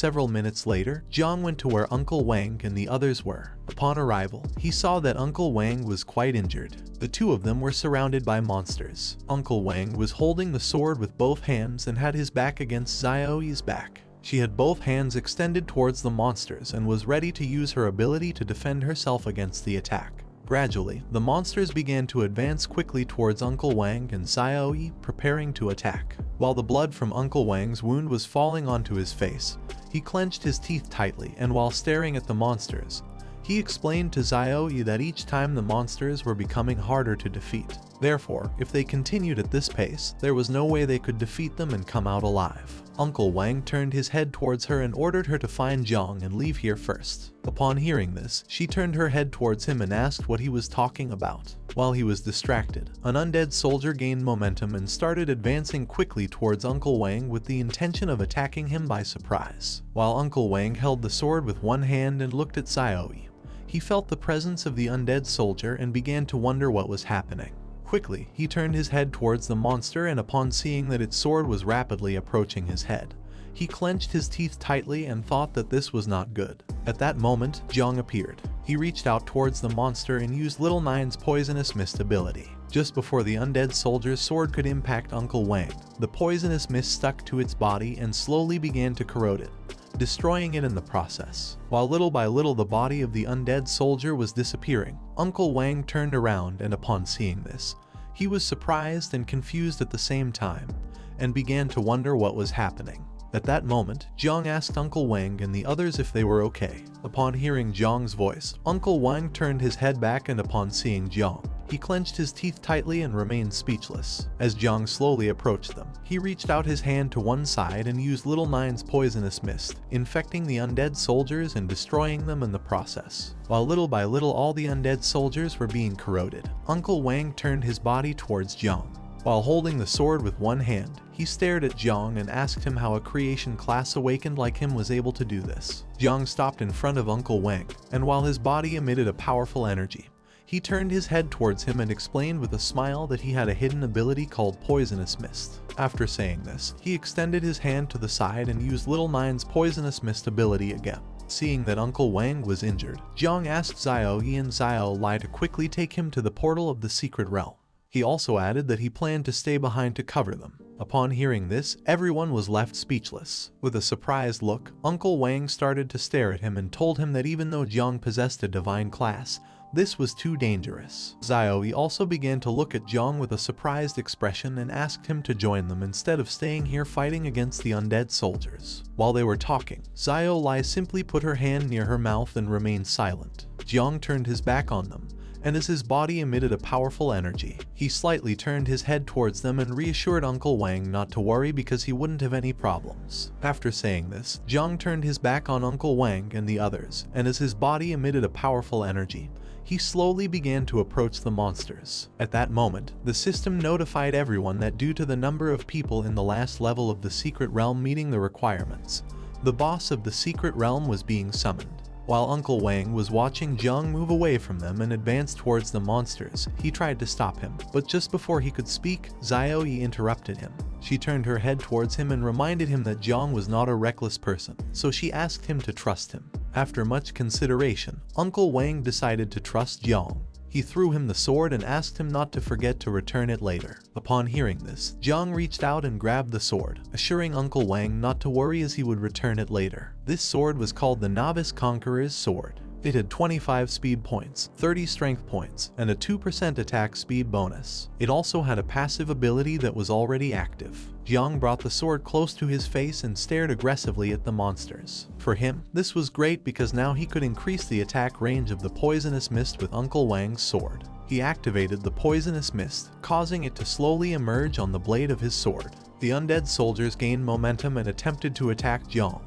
Several minutes later, Jang went to where Uncle Wang and the others were. Upon arrival, he saw that Uncle Wang was quite injured. The two of them were surrounded by monsters. Uncle Wang was holding the sword with both hands and had his back against Xiaoyi's back. She had both hands extended towards the monsters and was ready to use her ability to defend herself against the attack. Gradually, the monsters began to advance quickly towards Uncle Wang and Xiaoyi, preparing to attack. While the blood from Uncle Wang's wound was falling onto his face, he clenched his teeth tightly, and while staring at the monsters, he explained to Xiaoyi that each time the monsters were becoming harder to defeat. Therefore, if they continued at this pace, there was no way they could defeat them and come out alive. Uncle Wang turned his head towards her and ordered her to find Jang and leave here first. Upon hearing this, she turned her head towards him and asked what he was talking about. While he was distracted, an undead soldier gained momentum and started advancing quickly towards Uncle Wang with the intention of attacking him by surprise. While Uncle Wang held the sword with one hand and looked at Xiaoyi, he felt the presence of the undead soldier and began to wonder what was happening. Quickly, he turned his head towards the monster, and upon seeing that its sword was rapidly approaching his head, he clenched his teeth tightly and thought that this was not good. At that moment, Jang appeared. He reached out towards the monster and used Little Nine's poisonous mist ability. Just before the undead soldier's sword could impact Uncle Wang, the poisonous mist stuck to its body and slowly began to corrode it, destroying it in the process. While little by little the body of the undead soldier was disappearing, Uncle Wang turned around, and upon seeing this, he was surprised and confused at the same time, and began to wonder what was happening. At that moment, Jang asked Uncle Wang and the others if they were okay. Upon hearing Jang's voice, Uncle Wang turned his head back, and upon seeing Jang, he clenched his teeth tightly and remained speechless. As Jang slowly approached them, he reached out his hand to one side and used Little Nine's poisonous mist, infecting the undead soldiers and destroying them in the process. While little by little all the undead soldiers were being corroded, Uncle Wang turned his body towards Jang. While holding the sword with one hand, he stared at Jang and asked him how a creation class awakened like him was able to do this. Jang stopped in front of Uncle Wang, and while his body emitted a powerful energy, he turned his head towards him and explained with a smile that he had a hidden ability called Poisonous Mist. After saying this, he extended his hand to the side and used Little Nine's Poisonous Mist ability again. Seeing that Uncle Wang was injured, Jang asked Xiaoyi and Xiaolai to quickly take him to the portal of the secret realm. He also added that he planned to stay behind to cover them. Upon hearing this, everyone was left speechless. With a surprised look, Uncle Wang started to stare at him and told him that even though Jang possessed a divine class, this was too dangerous. Xiaoyi also began to look at Jang with a surprised expression and asked him to join them instead of staying here fighting against the undead soldiers. While they were talking, Xiaolai simply put her hand near her mouth and remained silent. Jang turned his back on them, and as his body emitted a powerful energy, he slightly turned his head towards them and reassured Uncle Wang not to worry because he wouldn't have any problems. After saying this, Jang turned his back on Uncle Wang and the others, and as his body emitted a powerful energy, he slowly began to approach the monsters. At that moment, the system notified everyone that due to the number of people in the last level of the secret realm meeting the requirements, the boss of the secret realm was being summoned. While Uncle Wang was watching Jang move away from them and advance towards the monsters, he tried to stop him, but just before he could speak, Xiaoyi interrupted him. She turned her head towards him and reminded him that Jang was not a reckless person, so she asked him to trust him. After much consideration, Uncle Wang decided to trust Jang. He threw him the sword and asked him not to forget to return it later. Upon hearing this, Jang reached out and grabbed the sword, assuring Uncle Wang not to worry as he would return it later. This sword was called the Novice Conqueror's Sword. It had 25 speed points, 30 strength points, and a 2% attack speed bonus. It also had a passive ability that was already active. Jang brought the sword close to his face and stared aggressively at the monsters. For him, this was great because now he could increase the attack range of the poisonous mist with Uncle Wang's sword. He activated the poisonous mist, causing it to slowly emerge on the blade of his sword. The undead soldiers gained momentum and attempted to attack Jang,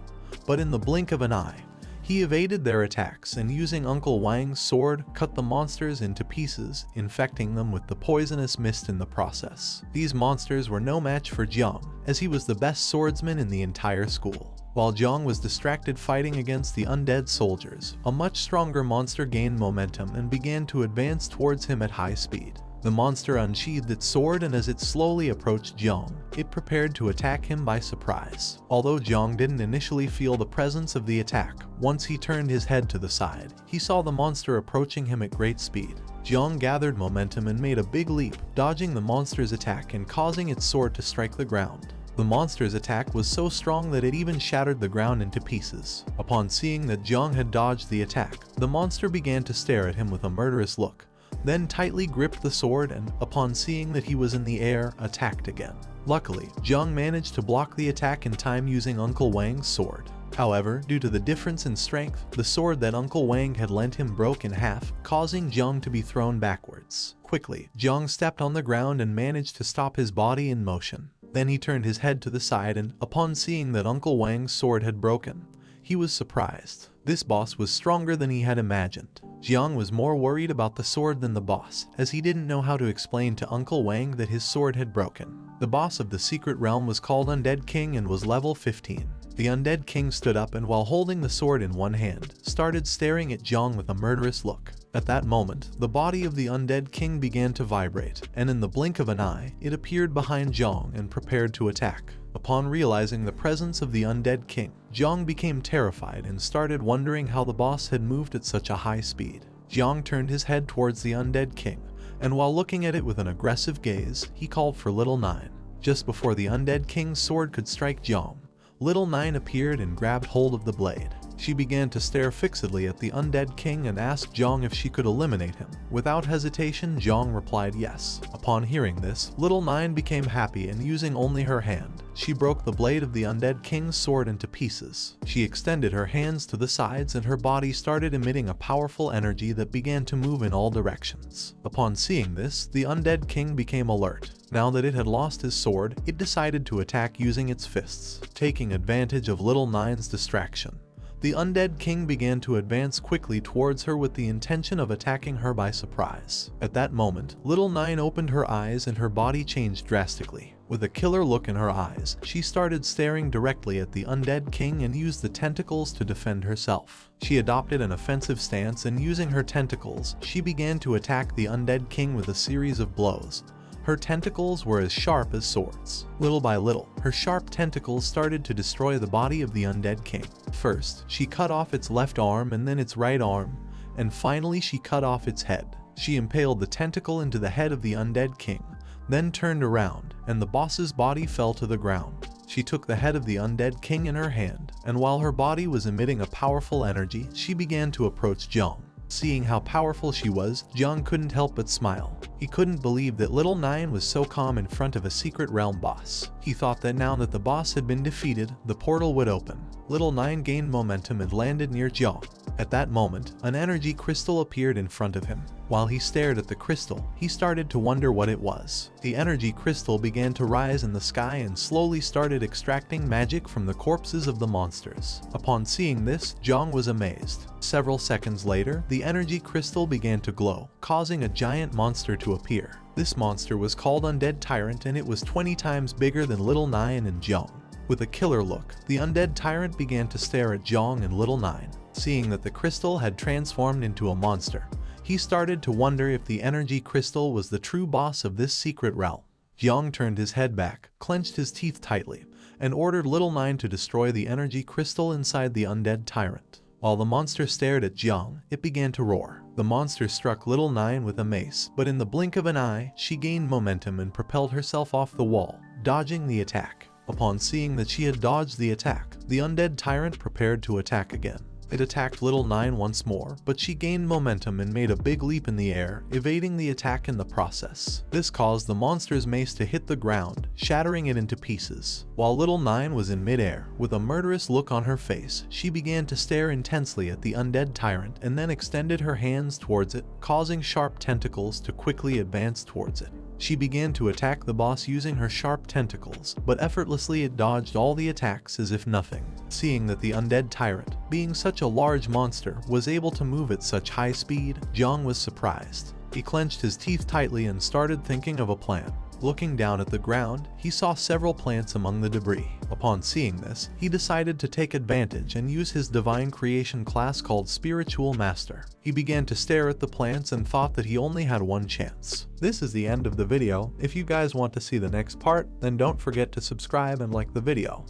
but in the blink of an eye, he evaded their attacks and using Uncle Wang's sword, cut the monsters into pieces, infecting them with the poisonous mist in the process. These monsters were no match for Jang, as he was the best swordsman in the entire school. While Jang was distracted fighting against the undead soldiers, a much stronger monster gained momentum and began to advance towards him at high speed. The monster unsheathed its sword, and as it slowly approached Jang, it prepared to attack him by surprise. Although Jang didn't initially feel the presence of the attack, once he turned his head to the side, he saw the monster approaching him at great speed. Jang gathered momentum and made a big leap, dodging the monster's attack and causing its sword to strike the ground. The monster's attack was so strong that it even shattered the ground into pieces. Upon seeing that Jang had dodged the attack, the monster began to stare at him with a murderous look, then tightly gripped the sword and, upon seeing that he was in the air, attacked again. Luckily, Jang managed to block the attack in time using Uncle Wang's sword. However, due to the difference in strength, the sword that Uncle Wang had lent him broke in half, causing Jang to be thrown backwards. Quickly, Jang stepped on the ground and managed to stop his body in motion. Then he turned his head to the side and, upon seeing that Uncle Wang's sword had broken, he was surprised. This boss was stronger than he had imagined. Jang was more worried about the sword than the boss, as he didn't know how to explain to Uncle Wang that his sword had broken. The boss of the secret realm was called Undead King and was level 15. The Undead King stood up and, while holding the sword in one hand, started staring at Jang with a murderous look. At that moment, the body of the Undead King began to vibrate, and in the blink of an eye, it appeared behind Jang and prepared to attack. Upon realizing the presence of the Undead King, Jang became terrified and started wondering how the boss had moved at such a high speed. Jang turned his head towards the Undead King, and while looking at it with an aggressive gaze, he called for Little Nine. Just before the Undead King's sword could strike Jang, Little Nine appeared and grabbed hold of the blade. She began to stare fixedly at the Undead King and asked Jang if she could eliminate him. Without hesitation, Jang replied yes. Upon hearing this, Little Nine became happy, and using only her hand, she broke the blade of the Undead King's sword into pieces. She extended her hands to the sides and her body started emitting a powerful energy that began to move in all directions. Upon seeing this, the Undead King became alert. Now that it had lost his sword, it decided to attack using its fists, taking advantage of Little Nine's distraction. The Undead King began to advance quickly towards her with the intention of attacking her by surprise. At that moment, Little Nine opened her eyes and her body changed drastically. With a killer look in her eyes, she started staring directly at the Undead King and used the tentacles to defend herself. She adopted an offensive stance, and using her tentacles, she began to attack the Undead King with a series of blows. Her tentacles were as sharp as swords. Little by little, her sharp tentacles started to destroy the body of the Undead King. First, she cut off its left arm and then its right arm, and finally she cut off its head. She impaled the tentacle into the head of the Undead King, then turned around, and the boss's body fell to the ground. She took the head of the Undead King in her hand, and while her body was emitting a powerful energy, she began to approach Jang. Seeing how powerful she was, Jang couldn't help but smile. He couldn't believe that Little Nine was so calm in front of a secret realm boss. He thought that now that the boss had been defeated, the portal would open. Little Nine gained momentum and landed near Jang. At that moment, an energy crystal appeared in front of him. While he stared at the crystal, he started to wonder what it was. The energy crystal began to rise in the sky and slowly started extracting magic from the corpses of the monsters. Upon seeing this, Jang was amazed. Several seconds later, the energy crystal began to glow, causing a giant monster to appear. This monster was called Undead Tyrant, and it was 20 times bigger than Little Nine and Jang. With a killer look, the Undead Tyrant began to stare at Jang and Little Nine. Seeing that the crystal had transformed into a monster, he started to wonder if the energy crystal was the true boss of this secret realm. Jang turned his head back, clenched his teeth tightly, and ordered Little Nine to destroy the energy crystal inside the Undead Tyrant. While the monster stared at Jang, it began to roar. The monster struck Little Nine with a mace, but in the blink of an eye, she gained momentum and propelled herself off the wall, dodging the attack. Upon seeing that she had dodged the attack, the Undead Tyrant prepared to attack again. It attacked Little Nine once more, but she gained momentum and made a big leap in the air, evading the attack in the process. This caused the monster's mace to hit the ground, shattering it into pieces. While Little Nine was in midair, with a murderous look on her face, she began to stare intensely at the Undead Tyrant and then extended her hands towards it, causing sharp tentacles to quickly advance towards it. She began to attack the boss using her sharp tentacles, but effortlessly it dodged all the attacks as if nothing. Seeing that the Undead Tyrant, being such a large monster, was able to move at such high speed, Jang was surprised. He clenched his teeth tightly and started thinking of a plan. Looking down at the ground, he saw several plants among the debris. Upon seeing this, he decided to take advantage and use his divine creation class called Spiritual Master. He began to stare at the plants and thought that he only had one chance. This is the end of the video. If you guys want to see the next part, then don't forget to subscribe and like the video.